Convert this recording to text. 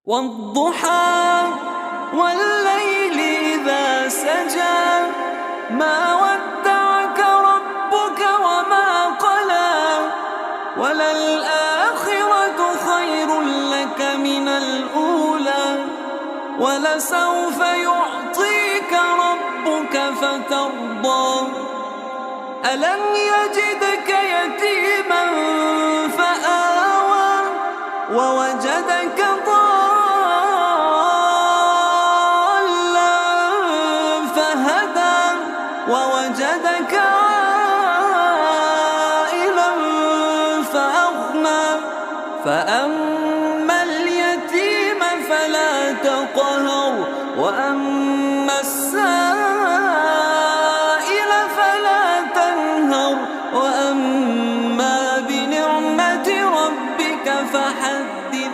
والضحى والليل إذا سجى ما ودعك ربك وما قلى وللآخرة خير لك من الأولى ولسوف يعطيك ربك فترضى ألم يجدك يتيما فآوى ووجدك ضالا فهدى ووجدك عائلا فأغنى فأما اليتيم فلا تقهر وأما السائل فلا تنهر وأما بنعمة ربك فحدث.